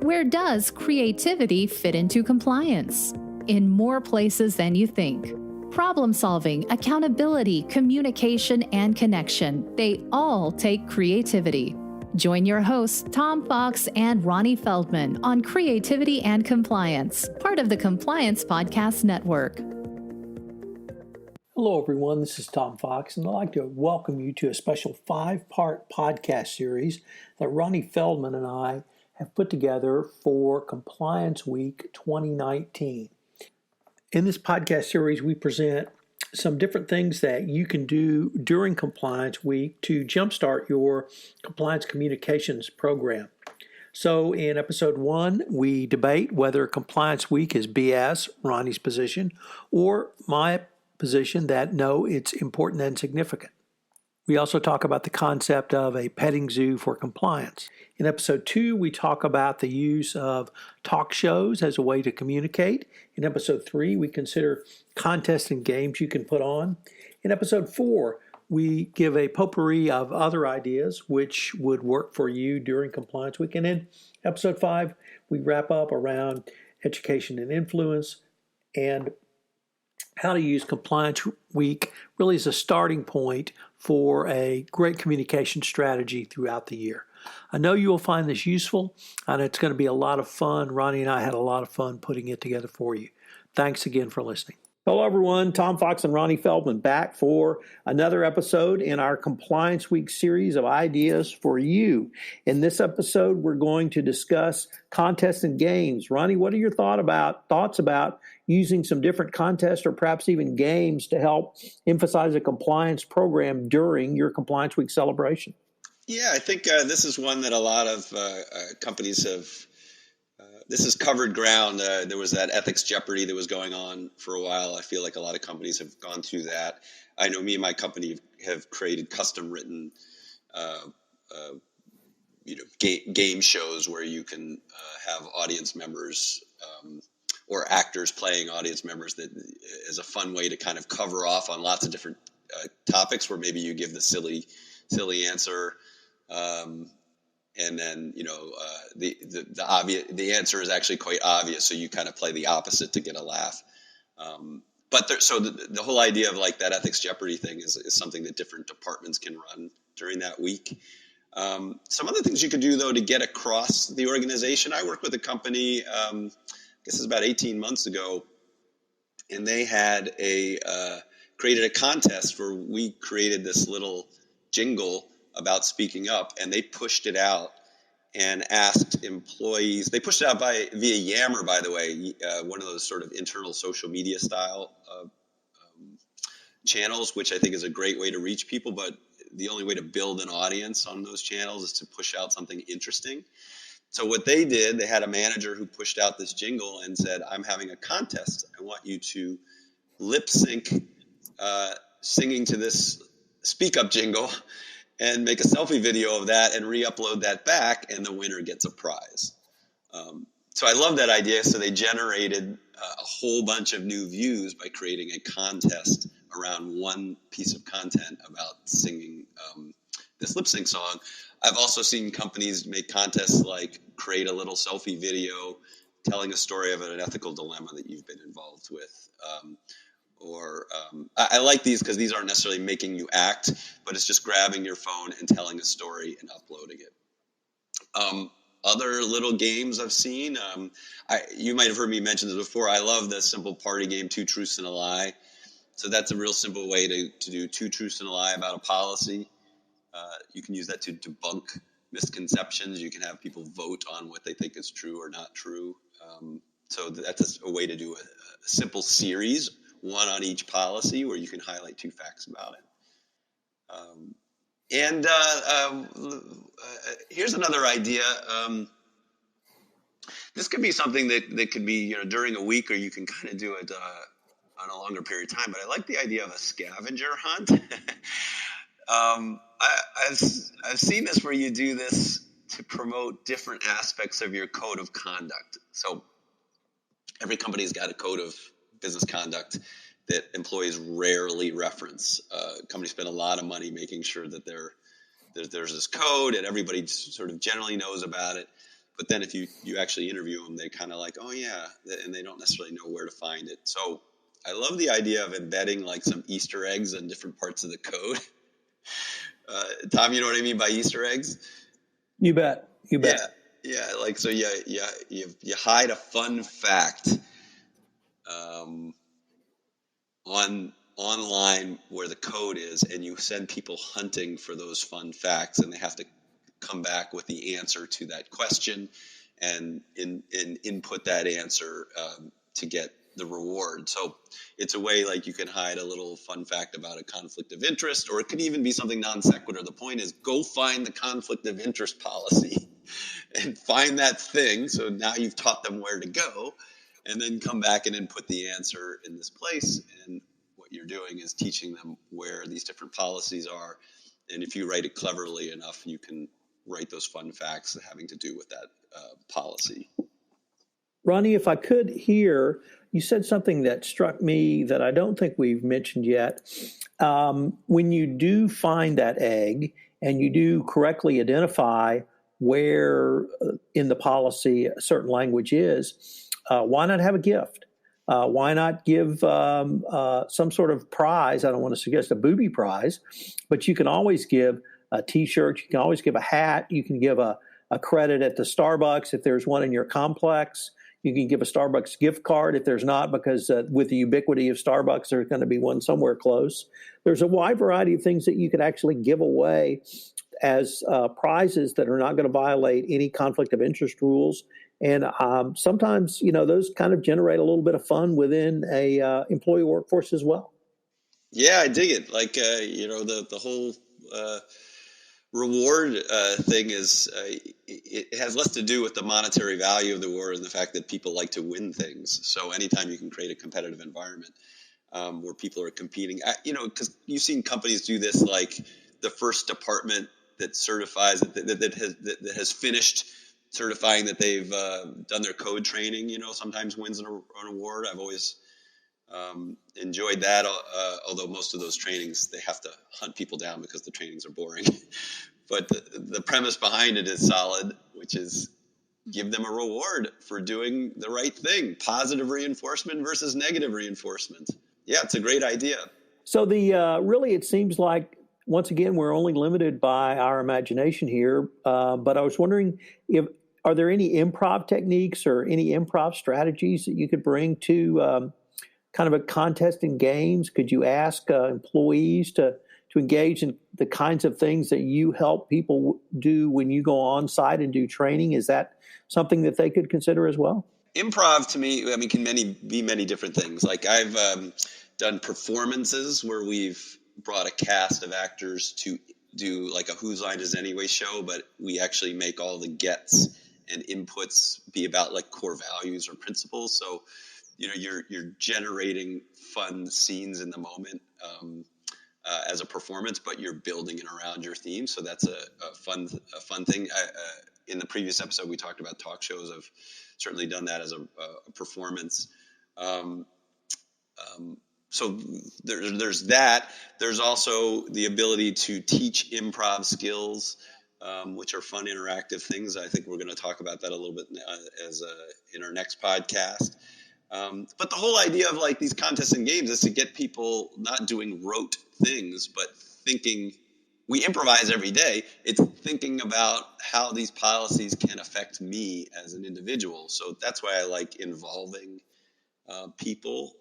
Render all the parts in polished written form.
Where does creativity fit into compliance? In more places than you think. Problem solving, accountability, communication, and connection, they all take creativity. Join your hosts, Tom Fox and Ronnie Feldman, on Creativity and Compliance, part of the Compliance Podcast Network. Hello, everyone. This is Tom Fox, and I'd like to welcome you to a special 5-part podcast series that Ronnie Feldman and I have put together for Compliance Week 2019. In this podcast series, we present some different things that you can do during Compliance Week to jumpstart your compliance communications program. So in episode 1, we debate whether Compliance Week is BS, Ronnie's position, or my position that no, it's important and significant. We also talk about the concept of a petting zoo for compliance. In episode 2, we talk about the use of talk shows as a way to communicate. In episode 3, we consider contests and games you can put on. In episode 4, we give a potpourri of other ideas which would work for you during Compliance Week. And in episode 5, we wrap up around education and influence and how to use Compliance Week really as a starting point for a great communication strategy throughout the year. I know you will find this useful, and it's going to be a lot of fun. Ronnie and I had a lot of fun putting it together for you. Thanks again for listening. Hello, everyone. Tom Fox and Ronnie Feldman back for another episode in our Compliance Week series of ideas for you. In this episode, we're going to discuss contests and games. Ronnie, what are your thoughts about using some different contests or perhaps even games to help emphasize a compliance program during your Compliance Week celebration? Yeah, I think this is one that a lot of companies have. This is covered ground. There was that ethics jeopardy that was going on for a while. I feel like a lot of companies have gone through that. I know me and my company have created custom written, game shows where you can have audience members or actors playing audience members. That is a fun way to kind of cover off on lots of different topics where maybe you give the silly answer. And then, the answer is actually quite obvious. So you kind of play the opposite to get a laugh. So the whole idea of like that ethics jeopardy thing is something that different departments can run during that week. Some other things you could do though, to get across the organization. I worked with a company, I guess it's about 18 months ago, and they had created a contest where we created this little jingle about speaking up, and they pushed it out and asked employees. They pushed it out via Yammer, by the way, one of those sort of internal social media style channels, which I think is a great way to reach people. But the only way to build an audience on those channels is to push out something interesting. So what they did, they had a manager who pushed out this jingle and said, "I'm having a contest. I want you to lip sync singing to this speak up jingle and make a selfie video of that and re-upload that back, and the winner gets a prize." So I love that idea. So they generated a whole bunch of new views by creating a contest around one piece of content about singing this lip sync song. I've also seen companies make contests like create a little selfie video telling a story of an ethical dilemma that you've been involved with. I like these because these aren't necessarily making you act, but it's just grabbing your phone and telling a story and uploading it. Other little games I've seen, you might have heard me mention this before. I love the simple party game, 2 Truths and a Lie. So that's a real simple way to do 2 truths and a lie about a policy. You can use that to debunk misconceptions. You can have people vote on what they think is true or not true. So that's a way to do a simple series, one on each policy, where you can highlight 2 facts about it. Here's another idea. This could be something that could be during a week, or you can kind of do it on a longer period of time. But I like the idea of a scavenger hunt. I've seen this where you do this to promote different aspects of your code of conduct. So every company's got a code of business conduct that employees rarely reference. Companies spend a lot of money making sure that there's this code and everybody sort of generally knows about it. But then if you actually interview them, they kind of like, oh yeah, and they don't necessarily know where to find it. So I love the idea of embedding like some Easter eggs in different parts of the code. Tom, you know what I mean by Easter eggs? You bet. You Yeah, bet. yeah. Like so, you hide a fun fact um, on online where the code is, and you send people hunting for those fun facts, and they have to come back with the answer to that question, and input that answer to get the reward. So it's a way like you can hide a little fun fact about a conflict of interest, or it could even be something non sequitur. The point is, go find the conflict of interest policy and find that thing. So now you've taught them where to go, and then come back and input the answer in this place. And what you're doing is teaching them where these different policies are. And if you write it cleverly enough, you can write those fun facts having to do with that policy. Ronnie, if I could hear, you said something that struck me that I don't think we've mentioned yet. When you do find that egg and you do correctly identify where in the policy a certain language is, why not have a gift? Why not give some sort of prize? I don't want to suggest a booby prize, but you can always give a T-shirt. You can always give a hat. You can give a credit at the Starbucks if there's one in your complex. You can give a Starbucks gift card if there's not, because with the ubiquity of Starbucks, there's going to be one somewhere close. There's a wide variety of things that you could actually give away as prizes that are not going to violate any conflict of interest rules. And sometimes, those kind of generate a little bit of fun within a employee workforce as well. Yeah, I dig it. Like, the whole reward thing is it has less to do with the monetary value of the reward and the fact that people like to win things. So anytime you can create a competitive environment where people are competing, because you've seen companies do this, like the first department that certifies that has finished certifying that they've done their code training, sometimes wins an award. I've always enjoyed that, although most of those trainings, they have to hunt people down because the trainings are boring. But the premise behind it is solid, which is give them a reward for doing the right thing. Positive reinforcement versus negative reinforcement. Yeah, it's a great idea. So really, it seems like, once again, we're only limited by our imagination here. But I was wondering, are there any improv techniques or any improv strategies that you could bring to kind of a contest in games? Could you ask employees to engage in the kinds of things that you help people do when you go on site and do training? Is that something that they could consider as well? Improv, to me, can be many different things. Like I've done performances where we've brought a cast of actors to do like a Whose Line Is Anyway show, but we actually make all the gets and inputs be about like core values or principles. So, you're generating fun scenes in the moment as a performance, but you're building it around your theme. So that's a fun thing. In the previous episode, we talked about talk shows. I've certainly done that as a performance. So there's that. There's also the ability to teach improv skills, which are fun, interactive things. I think we're going to talk about that a little bit in our next podcast. But the whole idea of like these contests and games is to get people not doing rote things, but thinking. We improvise every day. It's thinking about how these policies can affect me as an individual. So that's why I like involving people,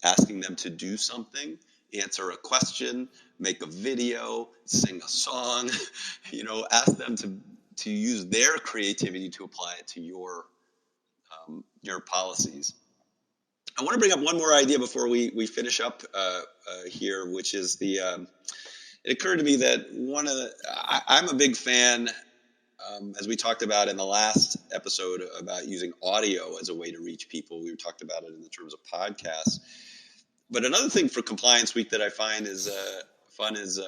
asking them to do something, answer a question, make a video, sing a song, ask them to use their creativity to apply it to your policies. I want to bring up one more idea before we finish up here, which is it occurred to me that I'm a big fan, as we talked about in the last episode about using audio as a way to reach people. We talked about it in the terms of podcasts. But another thing for Compliance Week that I find is fun is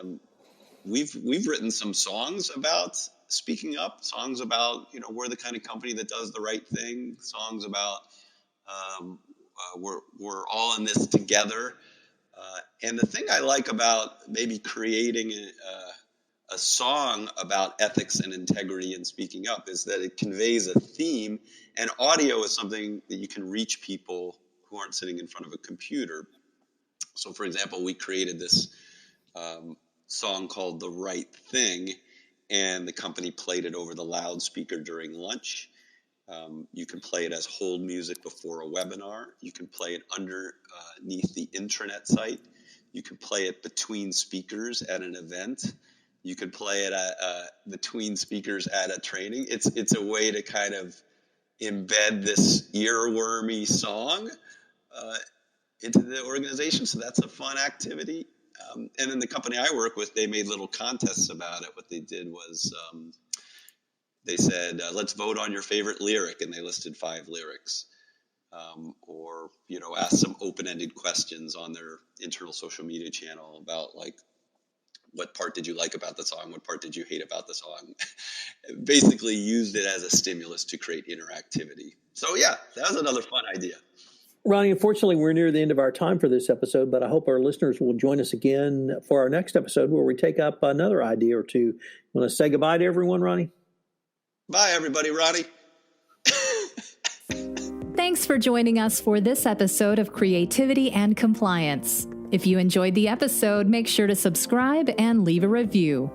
we've written some songs about speaking up, songs about, we're the kind of company that does the right thing, songs about we're all in this together. And the thing I like about maybe creating a song about ethics and integrity and speaking up is that it conveys a theme, and audio is something that you can reach people who aren't sitting in front of a computer. So, for example, we created this song called The Right Thing, and the company played it over the loudspeaker during lunch. You can play it as hold music before a webinar. You can play it underneath the intranet site. You can play it between speakers at an event. You can play it between speakers at a training. It's a way to kind of embed this earwormy song into the organization. So that's a fun activity. And then the company I work with, they made little contests about it. What they did was they said, let's vote on your favorite lyric, and they listed 5 lyrics. Or, ask some open-ended questions on their internal social media channel about, like, what part did you like about the song? What part did you hate about the song? Basically used it as a stimulus to create interactivity. So, yeah, that was another fun idea. Ronnie, unfortunately, we're near the end of our time for this episode, but I hope our listeners will join us again for our next episode where we take up another idea or two. You want to say goodbye to everyone, Ronnie? Bye, everybody. Ronnie. Thanks for joining us for this episode of Creativity and Compliance. If you enjoyed the episode, make sure to subscribe and leave a review.